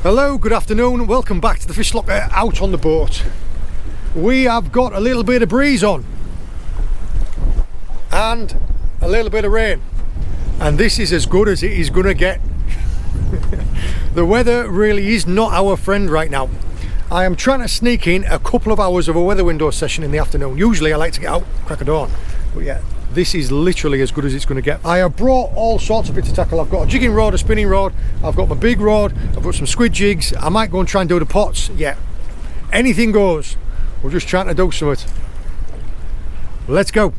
Hello, good afternoon, welcome back to the Fishlocker out on the boat. We have got a little bit of breeze on and a little bit of rain, and this is as good as it is going to get. The weather really is not our friend right now. I am trying to sneak in a couple of hours of a weather window session in the afternoon. Usually I like to get out crack of dawn, but yeah, this is literally as good as it's going to get. I have brought all sorts of bits to tackle. I've got a jigging rod, a spinning rod, I've got my big rod, I've got some squid jigs. I might go and try and do the pots. Yeah, anything goes. We're just trying to do something. Let's go.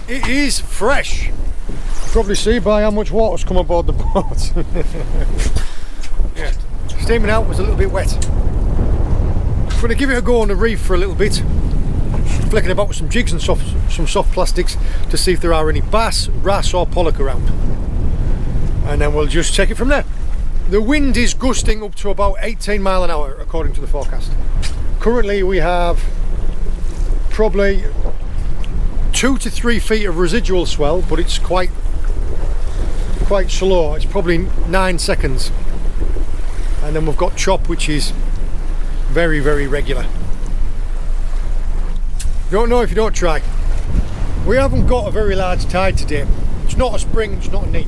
It is fresh. You probably see by how much water's come aboard the boat. Yeah, steaming out was a little bit wet. I'm going to give it a go on the reef for a little bit, flicking about with some jigs and some soft plastics to see if there are any bass, wrasse or pollock around, and then we'll just take it from there. The wind is gusting up to about 18 mile an hour according to the forecast. Currently we have probably 2 to 3 feet of residual swell, but it's quite slow. It's probably 9 seconds, and then we've got chop, which is very, very regular. Don't know if you don't try. We haven't got a very large tide today. It's not a spring, it's not a neap.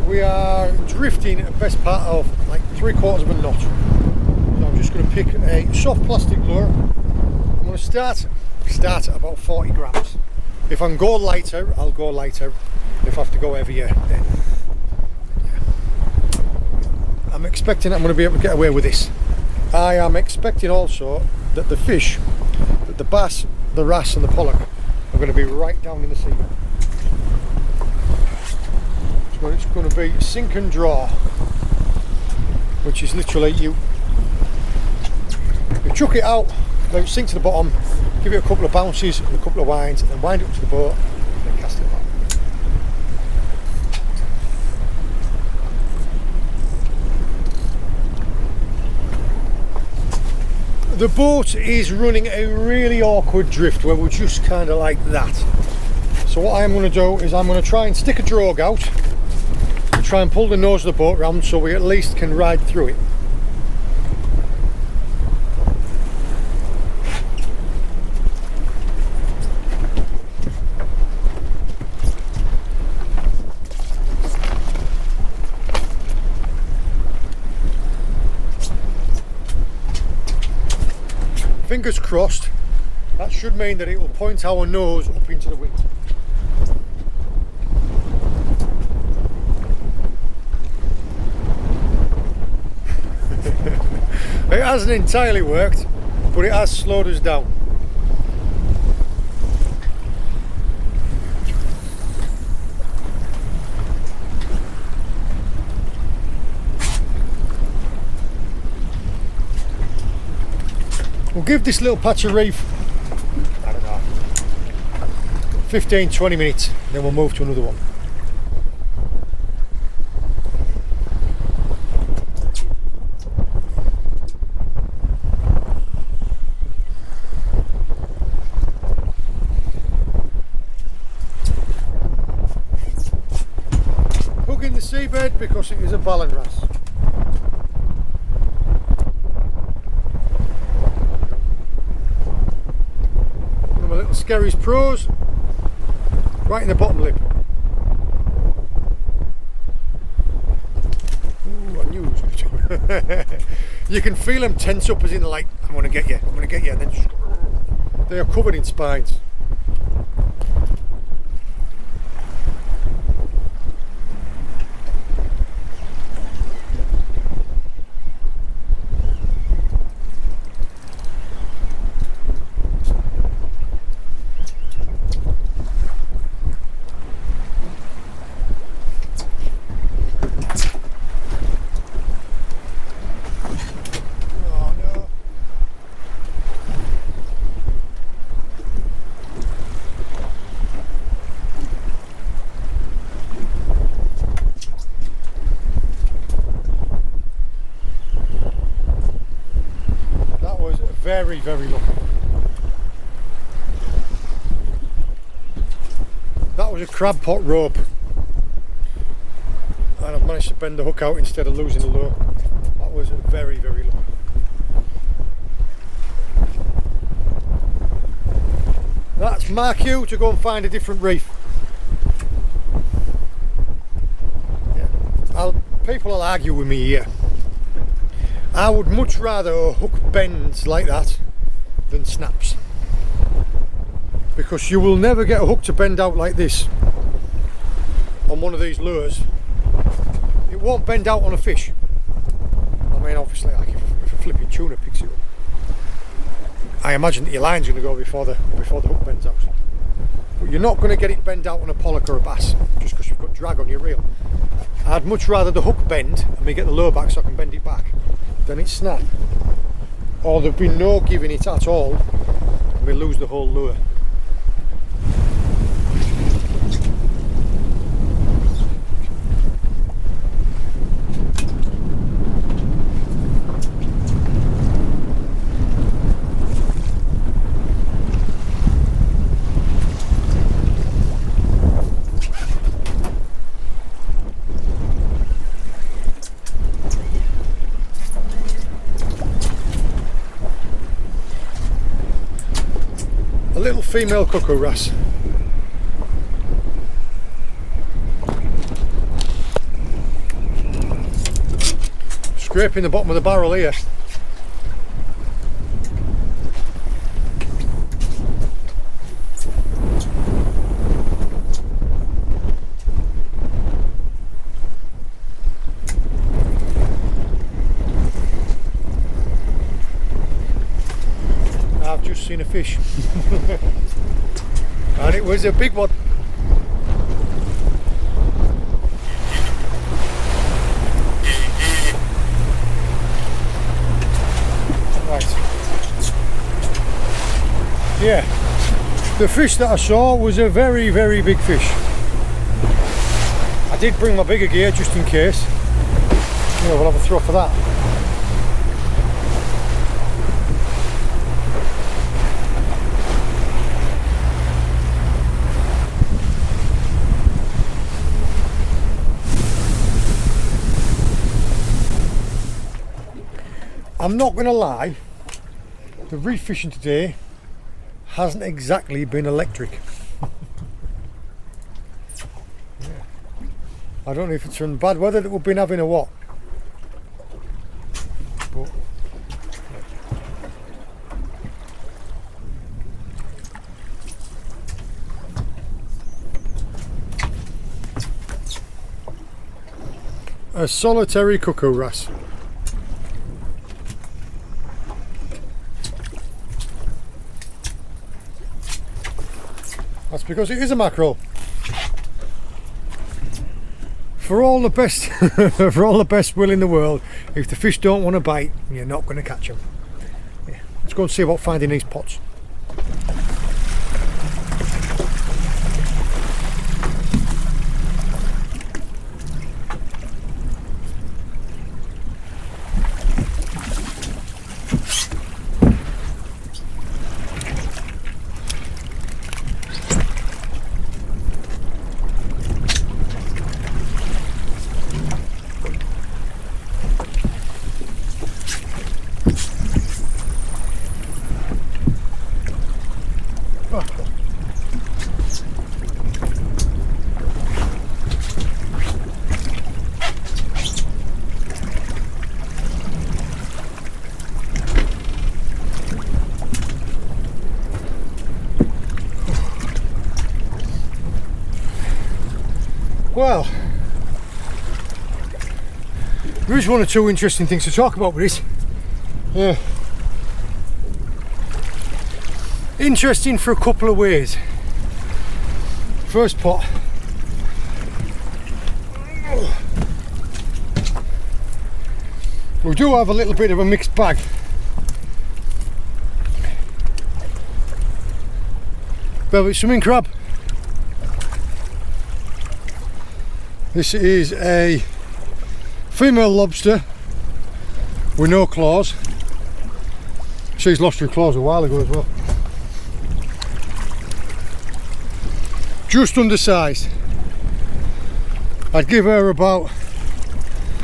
We are drifting at the best part of like 3/4 of a knot. So I'm just going to pick a soft plastic lure. I'm going to start at about 40 grams. If I can go lighter, I'll go lighter. If I have to go heavier, then yeah. I'm expecting I'm going to be able to get away with this. I am expecting also that the fish, that the bass, the wrasse and the pollock are going to be right down in the sea. It's going to be sink and draw, which is literally you chuck it out, let it sink to the bottom, give it a couple of bounces and a couple of winds, and then wind it up to the boat, and then cast it back. The boat is running a really awkward drift where we're just kind of like that. So what I'm going to do is I'm going to try and stick a drogue out and try and pull the nose of the boat round so we at least can ride through it. Fingers crossed, that should mean that it will point our nose up into the wind. It hasn't entirely worked, but it has slowed us down. We'll give this little patch of reef, I don't know, 15-20 minutes, then we'll move to another one. Hugging the seabed because it is a ballan wrasse. Skerry's Pros, right in the bottom lip. Ooh, I knew it was going to. You can feel them tense up as in like, I'm going to get you, I'm going to get you, and then just, they are covered in spines. very, very lucky. That was a crab pot rope, and I've managed to bend the hook out instead of losing the lure. That was very, very lucky. That's my cue to go and find a different reef. Yeah. People will argue with me here. I would much rather a hook bends like that than snaps, because you will never get a hook to bend out like this on one of these lures. It won't bend out on a fish. I mean, obviously, like if a flipping tuna picks it up, I imagine that your line's going to go before the hook bends out. But you're not going to get it bend out on a pollock or a bass just because you've got drag on your reel. I'd much rather the hook bend and me get the lure back so I can bend it back than it snap, or there'd be no giving it at all and we lose the whole lure. A little female cuckoo wrasse. Scraping the bottom of the barrel here. I've just seen a fish. And it was a big one. Right. Yeah. The fish that I saw was a very, very big fish. I did bring my bigger gear just in case. Yeah, we'll have a throw for that. I'm not going to lie, the reef fishing today hasn't exactly been electric. Yeah. I don't know if it's from bad weather that we've been having or what. But, a solitary cuckoo wrasse. That's because it is a mackerel. For all the best, for all the best will in the world, if the fish don't want to bite, you're not going to catch them. Yeah. Let's go and see about finding these pots. Well, there is one or two interesting things to talk about with this. Yeah. Interesting for a couple of ways. First pot. We do have a little bit of a mixed bag. Velvet swimming crab. This is a female lobster with no claws. She's lost her claws a while ago as well. Just undersized. I'd give her about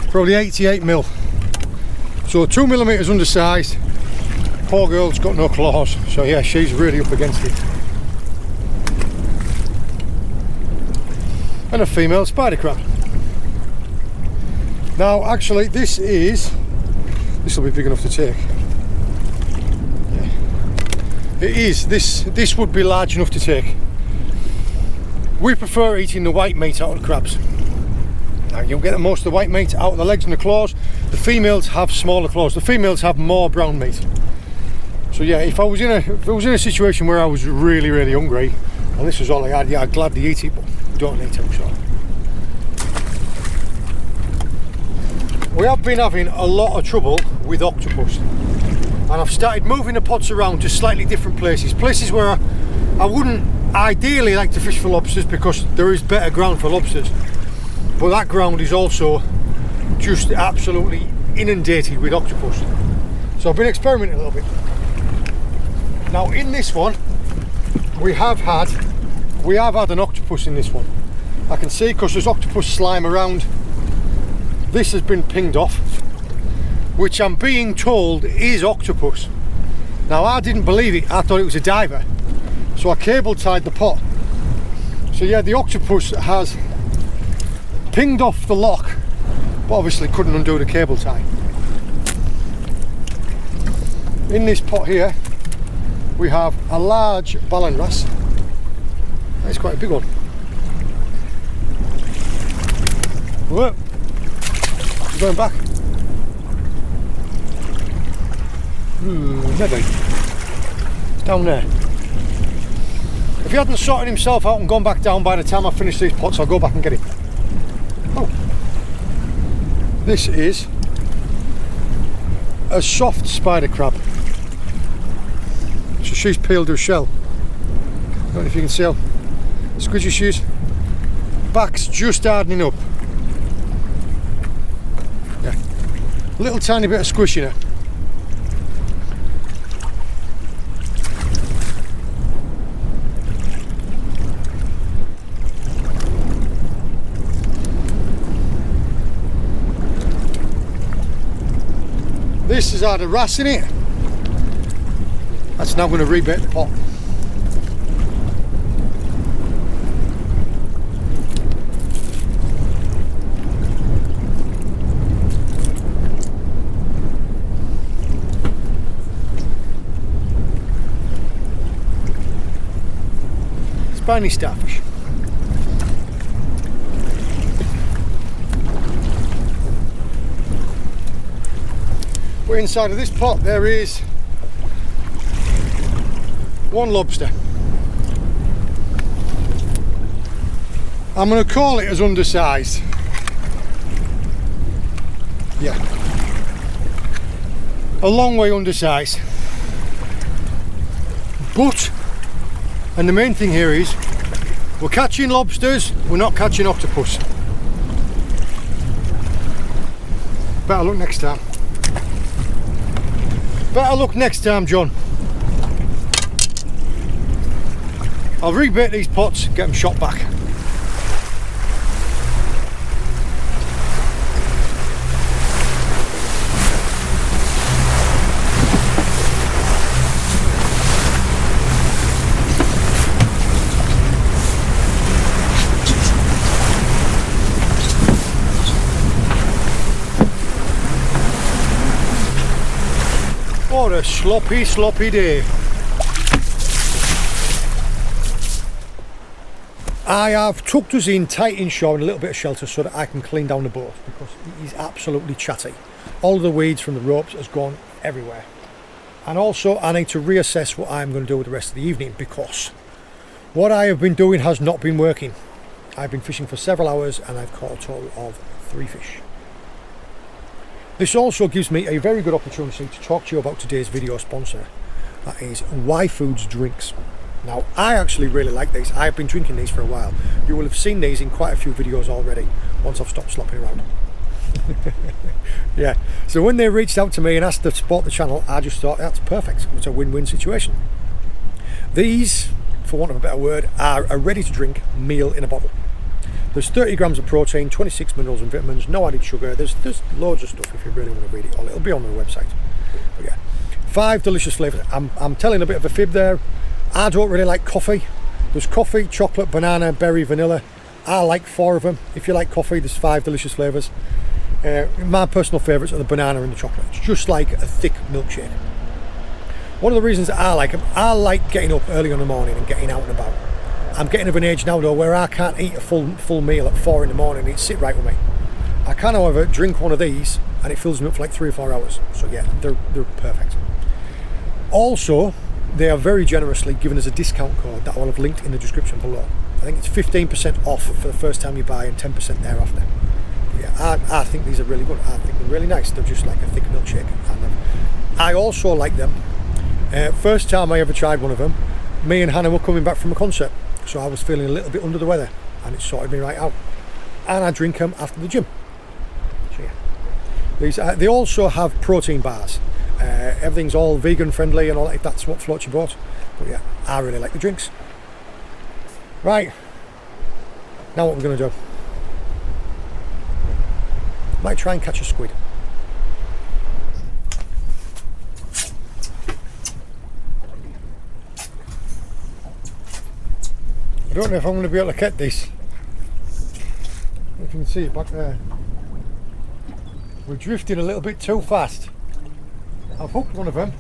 probably 88 mil. So 2 millimeters undersized. Poor girl's got no claws. So yeah, she's really up against it. And a female spider crab. Now actually this will be big enough to take. Yeah. It is, this would be large enough to take. We prefer eating the white meat out of the crabs. Now you'll get the most of the white meat out of the legs and the claws. The females have smaller claws. The females have more brown meat. So yeah, if I was in a situation where I was really, really hungry and this was all I had, yeah, I'd gladly eat it, but we don't need to, so. We have been having a lot of trouble with octopus, and I've started moving the pots around to slightly different places where I wouldn't ideally like to fish for lobsters because there is better ground for lobsters, but that ground is also just absolutely inundated with octopus. So I've been experimenting a little bit. Now in this one we have had an octopus in this one. I can see because there's octopus slime around. This has been pinged off, which I'm being told is octopus. Now I didn't believe it, I thought it was a diver. So I cable tied the pot. So yeah, the octopus has pinged off the lock, but obviously couldn't undo the cable tie. In this pot here, we have a large ballan wrasse. That's quite a big one. Whoa. Going back. Maybe. Down there. If he hadn't sorted himself out and gone back down by the time I finish these pots, I'll go back and get him. Oh. This is a soft spider crab. So she's peeled her shell. I don't know if you can see how squidgy she is. Back's just hardening up. A little tiny bit of squish in her. This has had a wrasse in it. That's now going to rebait the pot. Spiny starfish. But inside of this pot there is one lobster. I'm going to call it as undersized. Yeah. A long way undersized. But, and the main thing here is, we're catching lobsters, we're not catching octopus. Better look next time. Better look next time, John. I'll rebait these pots, get them shot back. What a sloppy day. I have tucked us in tight inshore and a little bit of shelter so that I can clean down the boat because it is absolutely chatty. All of the weeds from the ropes has gone everywhere. And also I need to reassess what I'm going to do with the rest of the evening because what I have been doing has not been working. I've been fishing for several hours and I've caught a total of 3 fish. This also gives me a very good opportunity to talk to you about today's video sponsor. That is Y Foods Drinks. Now, I actually really like these. I have been drinking these for a while. You will have seen these in quite a few videos already, once I've stopped slopping around. Yeah, so when they reached out to me and asked to support the channel, I just thought that's perfect. It's a win-win situation. These, for want of a better word, are a ready-to-drink meal in a bottle. There's 30 grams of protein, 26 minerals and vitamins, no added sugar. There's loads of stuff if you really want to read it all. It'll be on the website. But yeah, 5 delicious flavours. I'm telling a bit of a fib there. I don't really like coffee. There's coffee, chocolate, banana, berry, vanilla. I like 4 of them. If you like coffee, there's 5 delicious flavours. My personal favourites are the banana and the chocolate. It's just like a thick milkshake. One of the reasons that I like them, I like getting up early in the morning and getting out and about. I'm getting of an age now though where I can't eat a full meal at 4 in the morning. It'd sit right with me. I can, however, drink one of these and it fills me up for like 3 or 4 hours. So yeah, they're perfect. Also, they are very generously giving us a discount code that I will have linked in the description below. I think it's 15% off for the first time you buy and 10% thereafter. Yeah, I think these are really good. I think they're really nice. They're just like a thick milkshake. And I also like them. First time I ever tried one of them, me and Hannah were coming back from a concert, so I was feeling a little bit under the weather, and it sorted me right out. And I drink them after the gym. So yeah, they also have protein bars. Everything's all vegan friendly and all that, if that's what floats your boat. But yeah, I really like the drinks. Right, now what we're going to do. Might try and catch a squid. I don't know if I'm going to be able to catch this. If you can see it back there. We're drifting a little bit too fast. I've hooked one of them.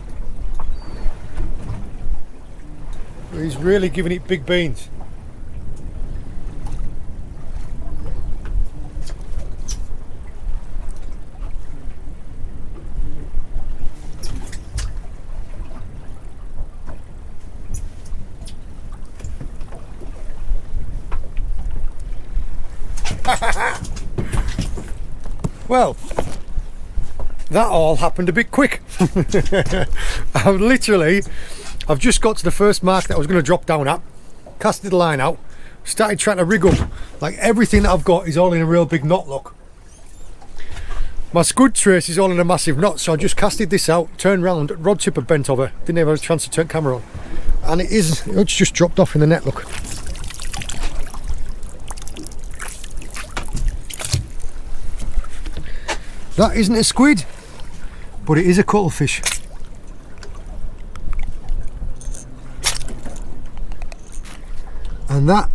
But he's really giving it big beans. Well, that all happened a bit quick. I've just got to the first mark that I was going to drop down at, casted the line out, started trying to rig up. Like everything that I've got is all in a real big knot, look. My squid trace is all in a massive knot, so I just casted this out, turned round, rod tip had bent over, didn't have a chance to turn camera on. And it's just dropped off in the net, look. That isn't a squid, but it is a cuttlefish. And that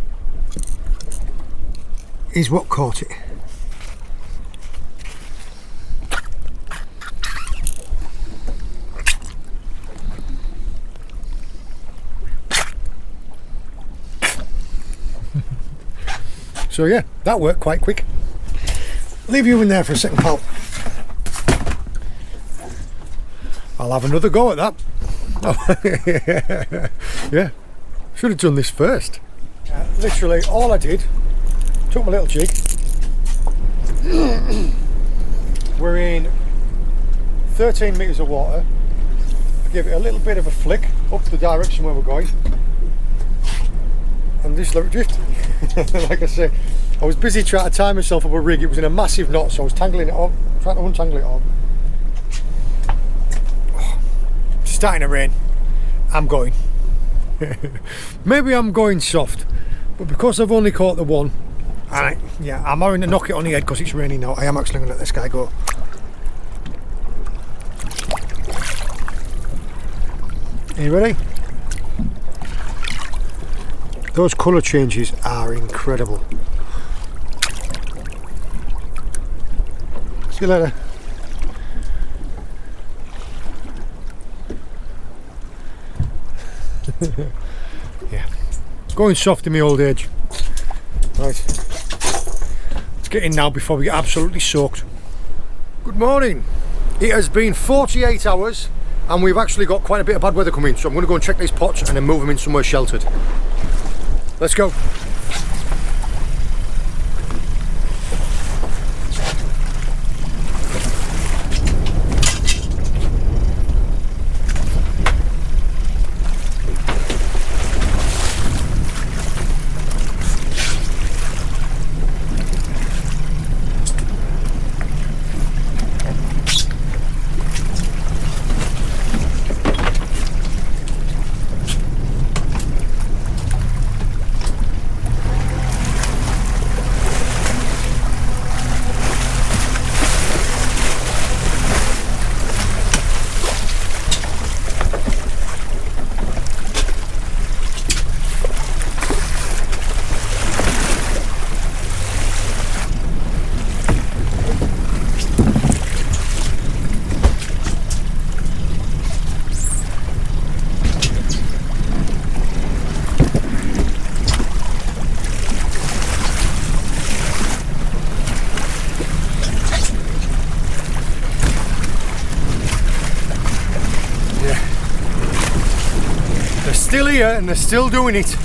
is what caught it. So yeah, that worked quite quick. Leave you in there for a second, pal. I'll have another go at that. Oh, yeah, should have done this first. Literally all I did, took my little jig, we're in 13 metres of water, I gave it a little bit of a flick up the direction where we're going, and just let it drift. Like I say, I was busy trying to tie myself up a rig. It was in a massive knot, so I was tangling it up, trying to untangle it all. It's starting to rain. I'm going. Maybe I'm going soft, but because I've only caught the one, and I'm having to knock it on the head because it's raining now, I am actually going to let this guy go. Are you ready? Those colour changes are incredible. See you later. Yeah, going soft in my old age. Right, let's get in now before we get absolutely soaked. Good morning. It has been 48 hours and we've actually got quite a bit of bad weather coming, so I'm going to go and check these pots and then move them in somewhere sheltered. Let's go. still here and they're still doing it.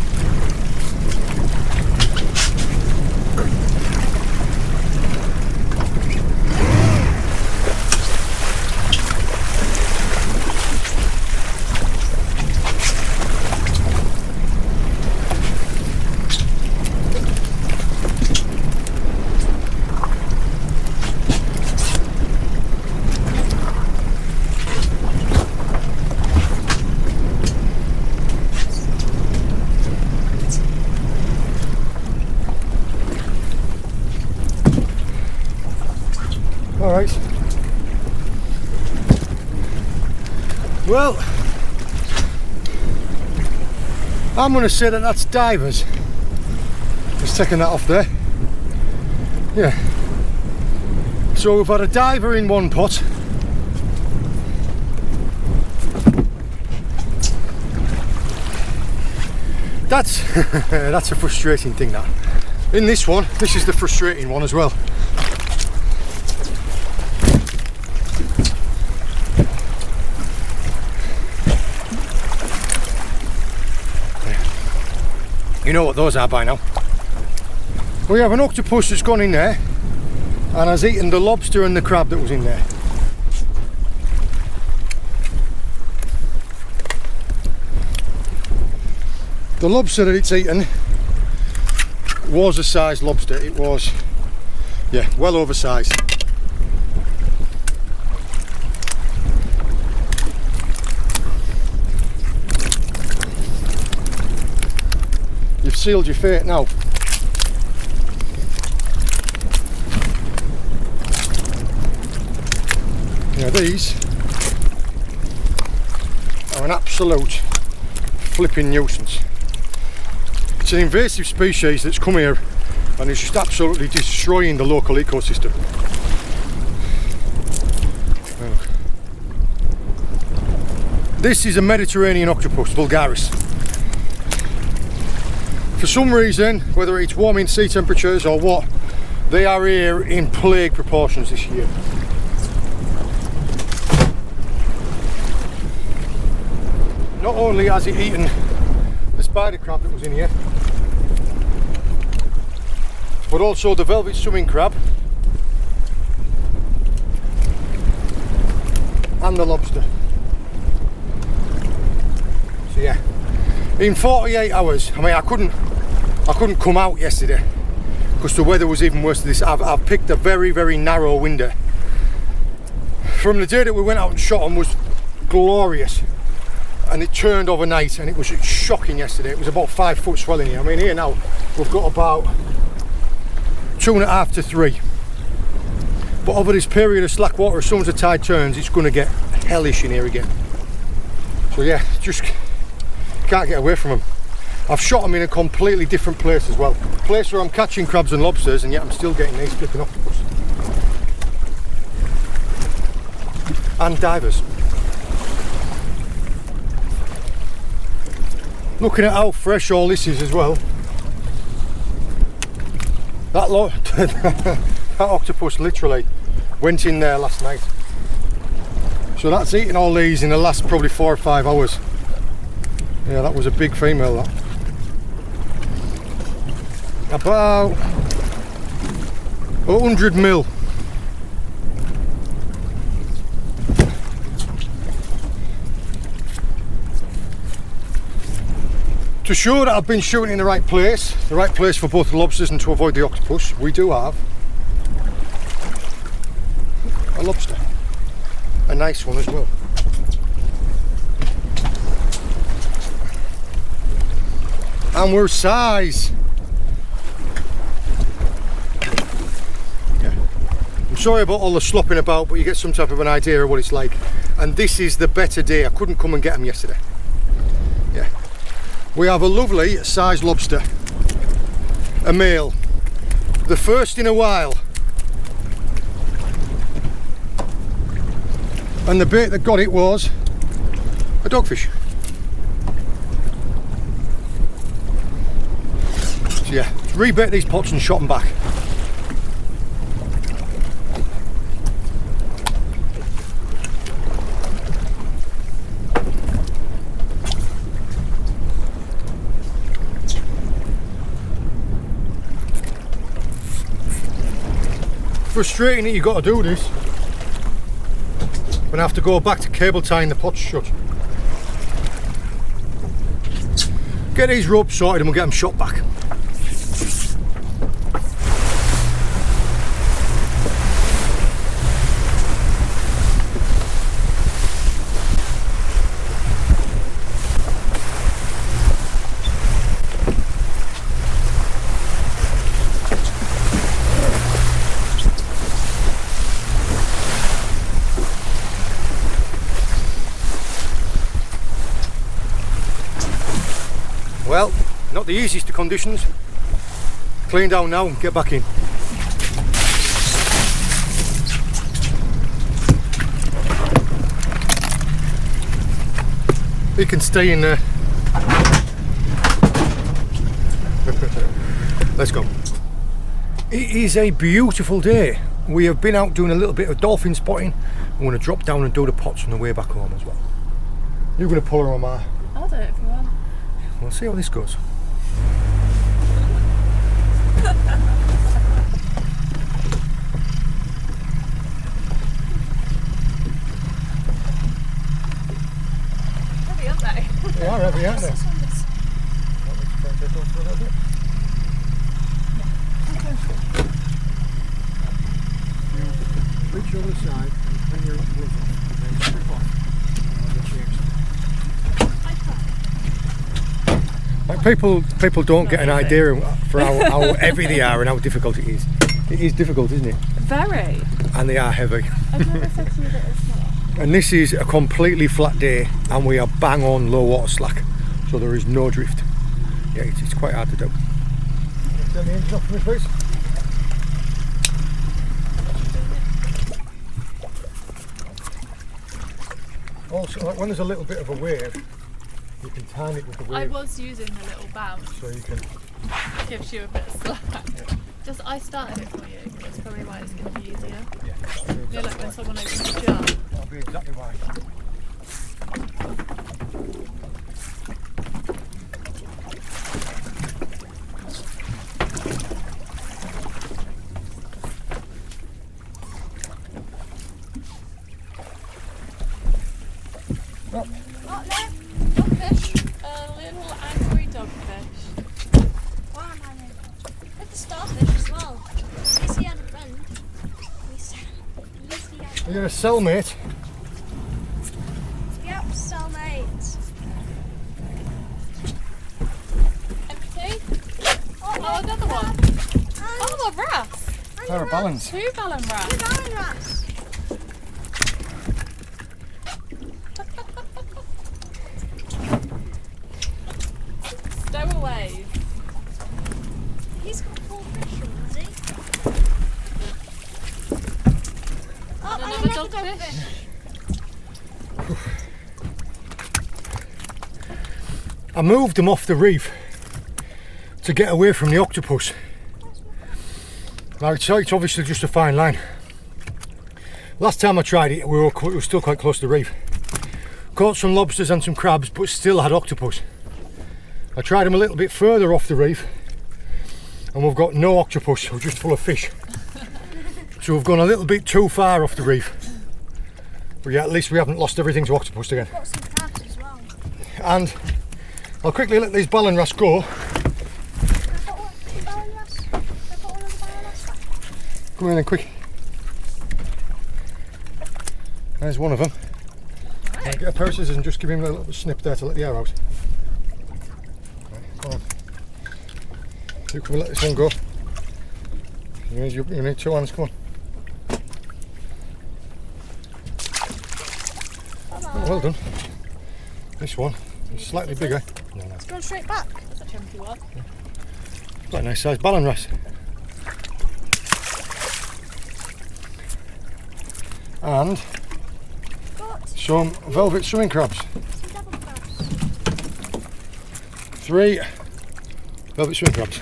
Alright. Well, I'm going to say that that's divers. Just taking that off there. Yeah. So we've had a diver in one pot. That's that's a frustrating thing, that. In this one, this is the frustrating one as well. You know what those are by now. We have an octopus that's gone in there and has eaten the lobster and the crab that was in there. The lobster that it's eaten was a sized lobster. It was, yeah, well oversized. You've sealed your fate now. Now these are an absolute flipping nuisance. It's an invasive species that's come here and is just absolutely destroying the local ecosystem. This is a Mediterranean octopus, vulgaris. For some reason, whether it's warming sea temperatures or what, they are here in plague proportions this year. Not only has it eaten the spider crab that was in here, but also the velvet swimming crab and the lobster. So yeah, in 48 hours, I mean, I couldn't come out yesterday because the weather was even worse than this. I've picked a very, very narrow window. From the day that we went out and shot them was glorious, and it turned overnight and it was shocking yesterday. It was about 5 foot swelling here. I mean, here now we've got about 2.5 to 3, but over this period of slack water, as soon as the tide turns, it's going to get hellish in here again. So yeah, just can't get away from them. I've shot them in a completely different place as well. A place where I'm catching crabs and lobsters, and yet I'm still getting these flipping octopus. And divers. Looking at how fresh all this is as well. That octopus literally went in there last night. So that's eaten all these in the last probably 4 or 5 hours. Yeah, that was a big female, that. About 100 mil. To show that I've been shooting in the right place for both the lobsters and to avoid the octopus, we do have a lobster. A nice one as well. And we're size. Yeah. I'm sorry about all the slopping about, but you get some type of an idea of what it's like. And this is the better day. I couldn't come and get them yesterday. Yeah. We have a lovely sized lobster. A male. The first in a while. And the bait that got it was a dogfish. So yeah, let's rebait these pots and shot them back. frustrating that you've got to do this. When I have to go back to cable tying the pots shut. Get these ropes sorted and we'll get them shot back. Well, not the easiest of conditions. Clean down now and get back in. You can stay in there. Let's go. It is a beautiful day. We have been out doing a little bit of dolphin spotting. I'm going to drop down and do the pots on the way back home as well. You're going to pull her on my... I'll do it if you want. We'll see how this goes. Heavy, aren't they? They are heavy, aren't they? Reach over the side and turn your gloves off and then strip off. Like people don't get an idea for how heavy they are and how difficult it is. It is difficult, isn't it? Very. And they are heavy. I've never said to you that it's not. And this is a completely flat day and we are bang on low water slack. So there is no drift. Yeah, it's quite hard to do. Turn the engine off for me, please. Also, like when there's a little bit of a wave, you can time it with the wave. I was using the little bounce. So you can... Gives you a bit of slack. Yeah. Just, I started it for you. That's probably why it's going to be easier. Yeah, that'll be You know, exactly like when why. someone opens a jar. That'll be exactly why. Dogfish. A little angry dogfish. Wow, man. Look at starfish as well. At least he had a friend. At least he had You're a cellmate. Yep, cellmates. Empty. Oh, Another one. And Oh, a wrasse. Pair of balance. 2 ballon wrasse. Ballan rats. Stowaways. He's got 4 fish on, has he? Oh, And and another another dogfish. dogfish. I moved them off the reef to get away from the octopus. Now it's obviously just a fine line. Last time I tried it, we were still quite close to the reef. Caught some lobsters and some crabs, but still had octopus. I tried them a little bit further off the reef, and we've got no octopus, we're just full of fish. So we've gone a little bit too far off the reef. But yeah, at least we haven't lost everything to octopus again. Got some crabs as well. And I'll quickly let these ballan wrasse go. Come in then, quick. There's one of them. Right. Get a pair of scissors and just give him a little snip there to let the air out. Right, come on. You can let this one go. You need 2 hands, come on. Oh, well done. This one is slightly bigger. No, no. It's gone straight back. That's a chunky one. Quite a nice sized ballan wrasse. And Got some velvet swimming crabs. some double crabs. 3 velvet swimming crabs.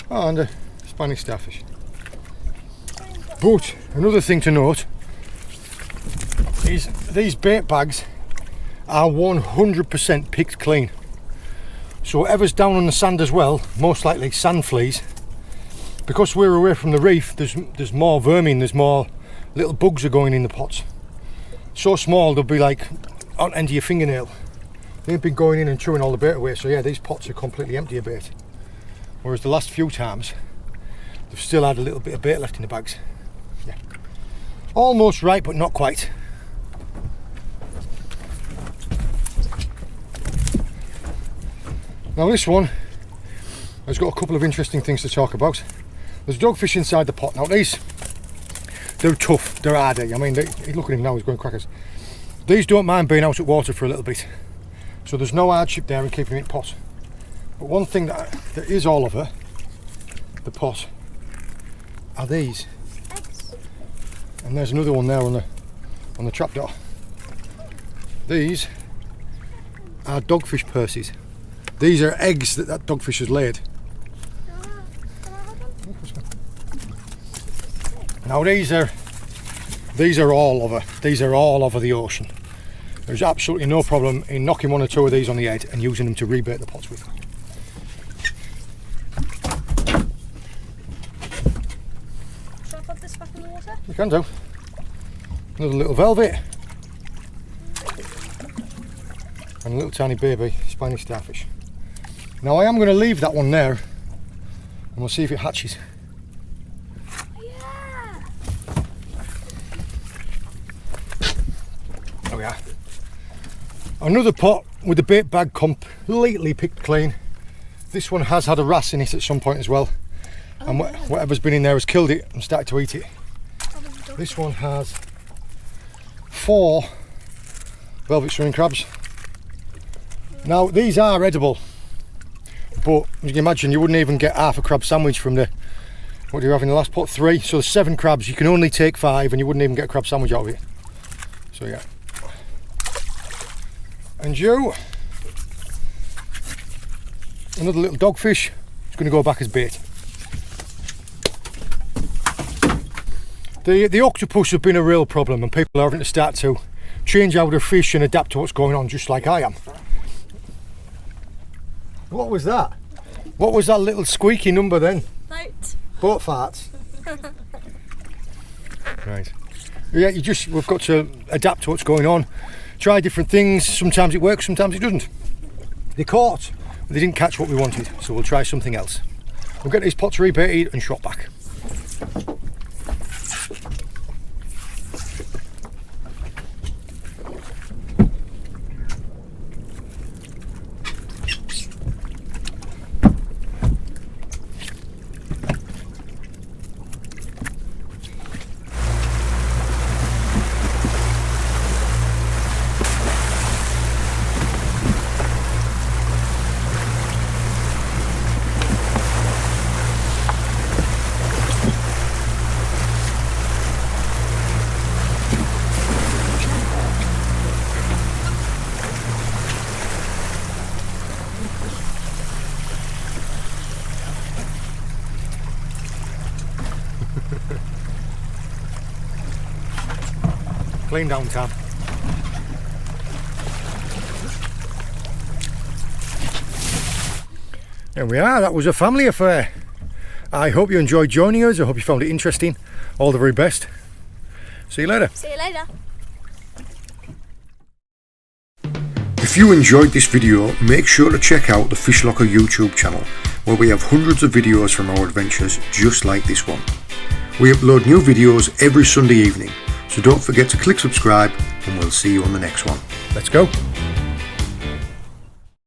Oh, and a Spanish starfish. But another thing to note is these bait bags are 100% picked clean. So whatever's down on the sand as well, most likely sand fleas, because we're away from the reef, there's more vermin, there's more little bugs are going in the pots. So small they'll be like on the end of your fingernail. They've been going in and chewing all the bait away, so yeah, these pots are completely empty of bait. Whereas the last few times, they've still had a little bit of bait left in the bags. Yeah. Almost right, but not quite. Now this one has got a couple of interesting things to talk about. There's dogfish inside the pot. Now these, they're tough, they're hardy. I mean, look at him now, he's going crackers. These don't mind being out at water for a little bit. So there's no hardship there in keeping it in pot. But one thing that is all over the pot are these. And there's another one there on the trapdoor. These are dogfish purses. These are eggs that dogfish has laid. Now these are all over. These are all over the ocean. There's absolutely no problem in knocking one or two of these on the head and using them to rebait the pots with. Should I put this back in the water? You can do. Another little velvet. And a little tiny baby spiny starfish. Now I am going to leave that one there and we'll see if it hatches. Yeah. There we are. Another pot with the bait bag completely picked clean. This one has had a wrasse in it at some point as well. And whatever's been in there has killed it and started to eat it. This one has 4 velvet swimming crabs. Now these are edible, but as you can imagine, you wouldn't even get half a crab sandwich from the, what do you have in the last pot? 3. So there's 7 crabs, you can only take 5 and you wouldn't even get a crab sandwich out of it. So yeah. And you, another little dogfish, is going to go back as bait. The octopus have been a real problem and people are having to start to change out their fish and adapt to what's going on, just like I am. What was that? What was that little squeaky number then? Boat. Boat farts. Right. Yeah, we've got to adapt to what's going on. Try different things. Sometimes it works, sometimes it doesn't. They caught, but they didn't catch what we wanted, so we'll try something else. We'll get these pots rebaited and shot back. Clean down, Tam. There we are, that was a family affair. I hope you enjoyed joining us. I hope you found it interesting. All the very best. See you later. See you later. If you enjoyed this video, make sure to check out the Fishlocker YouTube channel, where we have hundreds of videos from our adventures just like this one. We upload new videos every Sunday evening, so don't forget to click subscribe and we'll see you on the next one. Let's go.